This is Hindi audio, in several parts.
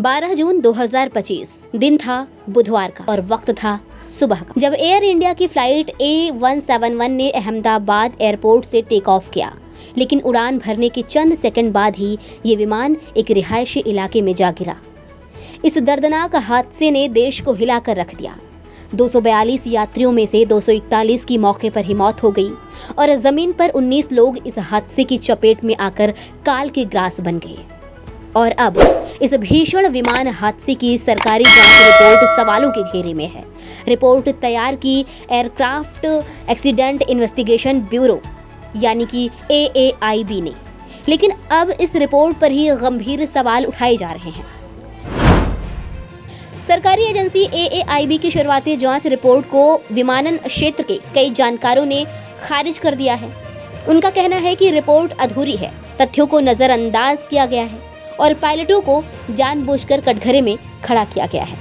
12 जून 2025 दिन था बुधवार का और वक्त था सुबह का, जब एयर इंडिया की फ्लाइट A171 ने अहमदाबाद एयरपोर्ट से टेक ऑफ किया। लेकिन उड़ान भरने के चंद सेकंड बाद ही ये विमान एक रिहायशी इलाके में जा गिरा। इस दर्दनाक हादसे ने देश को हिलाकर रख दिया। 242 यात्रियों में से 241 की मौके पर ही मौत हो गई और जमीन पर 19 लोग इस हादसे की चपेट में आकर काल के ग्रास बन गए। और अब इस भीषण विमान हादसे की सरकारी जांच रिपोर्ट सवालों के घेरे में है। रिपोर्ट तैयार की एयरक्राफ्ट एक्सीडेंट इन्वेस्टिगेशन ब्यूरो यानी कि AAIB ने, लेकिन अब इस रिपोर्ट पर ही गंभीर सवाल उठाए जा रहे हैं। सरकारी एजेंसी AAIB की शुरुआती जांच रिपोर्ट को विमानन क्षेत्र के कई जानकारों ने खारिज कर दिया है। उनका कहना है कि रिपोर्ट अधूरी है, तथ्यों को नजरअंदाज किया गया है और पायलटों को जानबूझकर कटघरे में खड़ा किया गया है।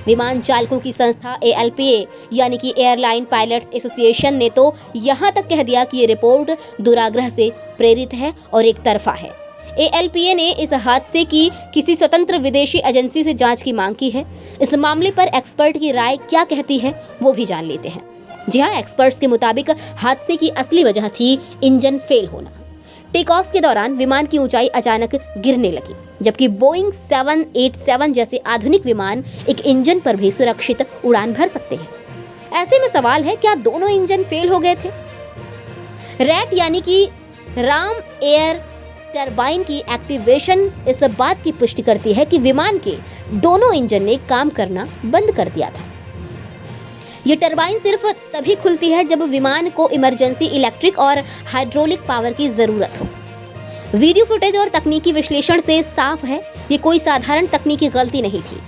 विमान चालकों की संस्था ALPA यानी कि एयरलाइन पायलट्स एसोसिएशन ने तो यहाँ तक कह दिया कि ये रिपोर्ट दुराग्रह से प्रेरित है और एक तरफा है। ALPA ने इस हादसे की किसी स्वतंत्र विदेशी एजेंसी से जांच की मांग की है। इस मामले पर एक्सपर्ट की राय क्या कहती है वो भी जान लेते हैं। जी हाँ, एक्सपर्ट्स के मुताबिक हादसे की असली वजह थी इंजन फेल होना। टेक ऑफ के दौरान विमान की ऊंचाई अचानक गिरने लगी, जबकि बोइंग 787 जैसे आधुनिक विमान एक इंजन पर भी सुरक्षित उड़ान भर सकते हैं। ऐसे में सवाल है, क्या दोनों इंजन फेल हो गए थे? रैट यानी कि राम एयर टरबाइन की एक्टिवेशन इस बात की पुष्टि करती है कि विमान के दोनों इंजन ने काम करना बंद कर दिया था। ये टरबाइन सिर्फ तभी खुलती है जब विमान को इमरजेंसी इलेक्ट्रिक और हाइड्रोलिक पावर की जरूरत हो। वीडियो फुटेज और तकनीकी विश्लेषण से साफ है, ये कोई साधारण तकनीकी गलती नहीं थी।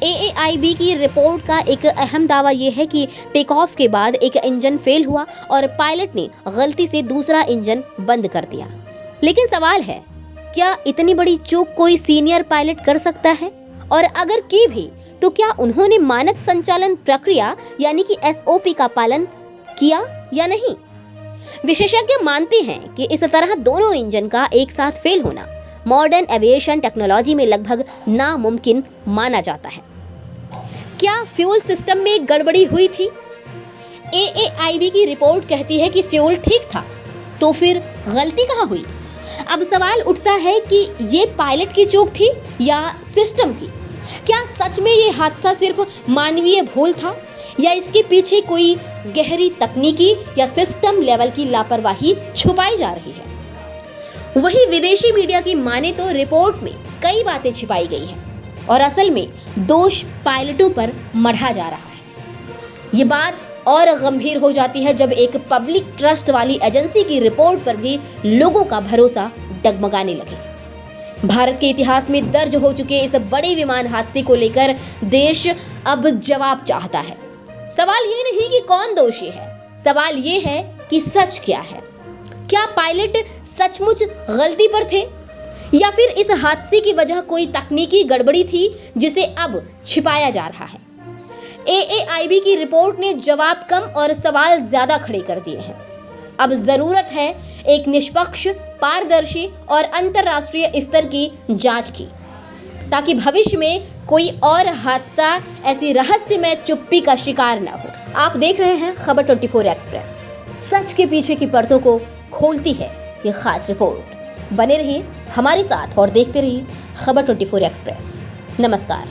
AAIB की रिपोर्ट का एक अहम दावा ये है कि टेक ऑफ के बाद एक इंजन फेल हुआ और पायलट ने गलती से दूसरा इंजन बंद कर दिया। लेकिन सवाल है, क्या इतनी बड़ी चूक कोई सीनियर पायलट कर सकता है? और अगर की भी तो क्या उन्होंने मानक संचालन प्रक्रिया यानी कि SOP का पालन किया या नहीं? विशेषज्ञ मानते हैं कि इस तरह दोनों इंजन का एक साथ फेल होना मॉडर्न एविएशन टेक्नोलॉजी में लगभग नामुमकिन माना जाता है। क्या फ्यूल सिस्टम में गड़बड़ी हुई थी? AAIB की रिपोर्ट कहती है कि फ्यूल ठीक था, तो फिर गलती कहाँ हुई? अब सवाल उठता है कि ये पायलट की चूक थी या सिस्टम की? क्या सच में ये हादसा सिर्फ मानवीय भूल था या इसके पीछे कोई गहरी तकनीकी या सिस्टम लेवल की लापरवाही छुपाई जा रही है? वहीं विदेशी मीडिया की माने तो रिपोर्ट में कई बातें छिपाई गई हैं और असल में दोष पायलटों पर मढ़ा जा रहा है। ये बात और गंभीर हो जाती है जब एक पब्लिक ट्रस्ट वाली एजेंसी की रिपोर्ट पर भी लोगों का भरोसा डगमगाने लगे। भारत के इतिहास में दर्ज हो चुके इस बड़े विमान हादसे को लेकर देश अब जवाब चाहता है। सवाल ये नहीं कि कौन दोषी है, सवाल ये है कि सच क्या है। क्या पायलट सचमुच गलती पर थे या फिर इस हादसे की वजह कोई तकनीकी गड़बड़ी थी जिसे अब छिपाया जा रहा है? AAIB की रिपोर्ट ने जवाब कम और सवाल ज्यादा खड़े कर दिए हैं। अब जरूरत है एक निष्पक्ष, पारदर्शी और अंतर्राष्ट्रीय स्तर की जांच की, ताकि भविष्य में कोई और हादसा ऐसी रहस्यमय चुप्पी का शिकार न हो। आप देख रहे हैं खबर 24 एक्सप्रेस। सच के पीछे की परतों को खोलती है ये खास रिपोर्ट। बने रहिए हमारे साथ और देखते रहिए खबर 24 एक्सप्रेस। नमस्कार।